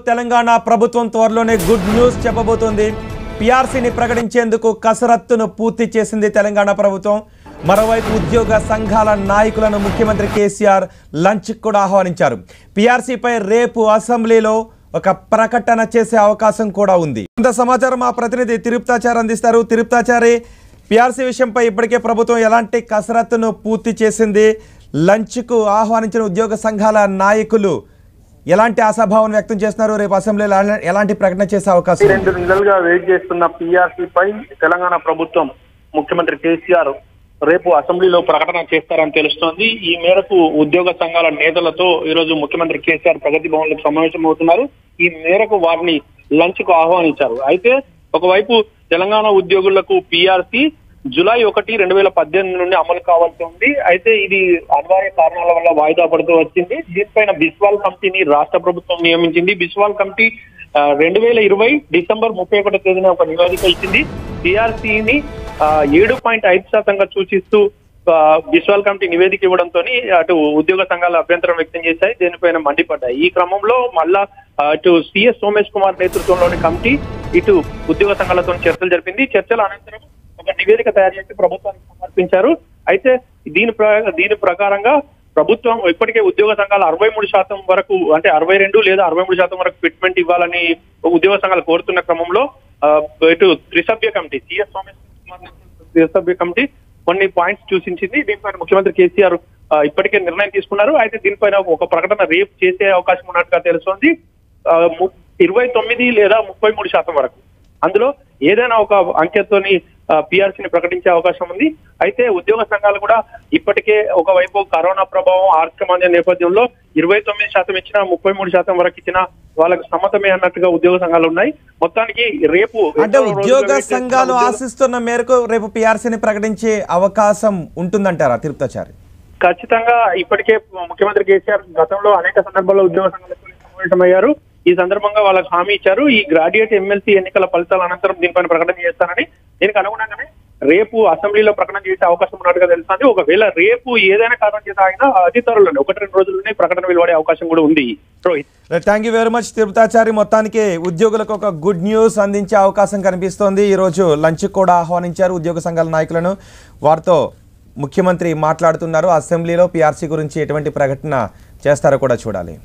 తెలంగాణ ప్రభుత్వం త్వరలోనే good news చెప్పబోతోంది. పిఆర్సీని ప్రకటించేందుకు కసరత్తును పూర్తి చేసింది తెలంగాణ ప్రభుత్వం. మరోవైపు ఉద్యోగ సంఘాల నాయకులను ముఖ్యమంత్రి కేసీఆర్ లంచ్ కూడా ఆహ్వానించారు. పిఆర్సీపై రేపు అసెంబ్లీలో ఒక ప్రకటన చేసే అవకాశం కూడా ఉంది. ఇంత సమాచారం మా ప్రతినిధి తిరుపతాచారి అందిస్తారు. తిరుపతాచారి, పిఆర్సీ విషయంపై ఇప్పటికే ప్రభుత్వం ఎలాంటి కసరత్తును పూర్తి చేసింది? లంచ్కు ఆహ్వానించిన ఉద్యోగ సంఘాల నాయకులు ఎలాంటి ఆశాభావం వ్యక్తం చేస్తున్నారు? రేపు అసెంబ్లీలో ఎలాంటి ప్రకటన చేసే అవకాశం? 2 నెలలుగా వెయిట్ చేస్తున్న పిఆర్సీపై తెలంగాణ ప్రభుత్వం ముఖ్యమంత్రి కేసీఆర్ రేపు అసెంబ్లీలో ప్రకటన చేస్తారని తెలుస్తోంది. ఈ మేరకు ఉద్యోగ సంఘాల నేతలతో ఈరోజు ముఖ్యమంత్రి కేసీఆర్ ప్రగతి భవన్ లో సమావేశం అవుతున్నారు. ఈ మేరకు వారిని లంచ్ కు ఆహ్వానించారు. అయితే ఒకవైపు తెలంగాణ ఉద్యోగులకు పిఆర్సీ జూలై 1, 2018 నుండి అమలు కావాల్సి ఉంది. అయితే ఇది అనివార్య కారణాల వల్ల వాయిదా పడుతూ వచ్చింది. దీనిపైన బిస్వాల్ కమిటీని రాష్ట్ర ప్రభుత్వం నియమించింది. బిస్వాల్ కమిటీ 2020 డిసెంబర్ 31 తేదీన ఒక నివేదిక ఇచ్చింది. పిఆర్సీని 7.5% సూచిస్తూ బిస్వాల్ కమిటీ నివేదిక ఇవ్వడంతో అటు ఉద్యోగ సంఘాల అభ్యంతరం వ్యక్తం చేశాయి. దీనిపైన మండిపడ్డాయి. ఈ క్రమంలో మళ్ళా అటు సిఎస్ సోమేష్ కుమార్ నేతృత్వంలోని కమిటీ ఇటు ఉద్యోగ సంఘాలతో చర్చలు జరిపింది. చర్చల అనంతరం ఒక నివేదిక తయారు చేసి ప్రభుత్వానికి సమర్పించారు. అయితే దీని ప్రకారంగా ప్రభుత్వం ఇప్పటికే ఉద్యోగ సంఘాలు 63% వరకు, అంటే 62 లేదా 63% వరకు ఫిట్మెంట్ ఇవ్వాలని ఉద్యోగ సంఘాలు కోరుతున్న క్రమంలో ఇటు త్రిసభ్య కమిటీ సిఎస్ సోమేష్ కుమార్ త్రిసభ్య కమిటీ కొన్ని పాయింట్స్ సూచించింది. దీనిపైన ముఖ్యమంత్రి కేసీఆర్ ఇప్పటికే నిర్ణయం తీసుకున్నారు. అయితే దీనిపైన ఒక ప్రకటన రేపు చేసే అవకాశం ఉన్నట్టుగా తెలుస్తోంది. 29 లేదా 33% వరకు, అందులో ఏదైనా ఒక అంకెతోని పిఆర్సీని ప్రకటించే అవకాశం ఉంది. అయితే ఉద్యోగ సంఘాలు కూడా ఇప్పటికే ఒకవైపు కరోనా ప్రభావం ఆర్థికమాంద్య నేపథ్యంలో 29% ఇచ్చినా 33% వరకు ఇచ్చినా వాళ్ళకు సమ్మతమే అన్నట్టుగా ఉద్యోగ సంఘాలు ఉన్నాయి. మొత్తానికి రేపు అంటే ఉద్యోగ సంఘాలు ఆశిస్తున్న మేరకు రేపు పిఆర్సీని ప్రకటించే అవకాశం ఉంటుందంటారా తిరుపతాచారి? ఖచ్చితంగా. ఇప్పటికే ముఖ్యమంత్రి కేసీఆర్ గతంలో అనేక సందర్భాల్లో ఉద్యోగ సంఘాలతో సమావేశమయ్యారు. ఈ సందర్భంగా వాళ్ళకు హామీ ఇచ్చారు. ఈ గ్రాడ్యుయేట్ ఎమ్మెల్సీ ఎన్నికల ఫలితాల అనంతరం దీనిపైన ప్రకటన చేస్తానని. దీనికి అనుగుణంగానే రేపు అసెంబ్లీలో ప్రకటన చేసే అవకాశం ఉన్నట్టుగా తెలుస్తుంది. ఒకవేళ రేపు ఏదైనా కారణం చేత ఆయన అతి త్వరలోనే 1-2 రోజుల్లోనే ప్రకటన వెలువడే అవకాశం కూడా ఉంది. Rohit, thank you very much Tirupatachari. మొత్తానికి ఉద్యోగులకు ఒక గుడ్ న్యూస్ అందించే అవకాశం కనిపిస్తోంది. ఈరోజు లంచ్ కూడా ఆహ్వానించారు ఉద్యోగ సంఘాల నాయకులను. వారితో ముఖ్యమంత్రి మాట్లాడుతున్నారు. అసెంబ్లీలో పిఆర్సీ గురించి ఎటువంటి ప్రకటన చేస్తారో కూడా చూడాలి.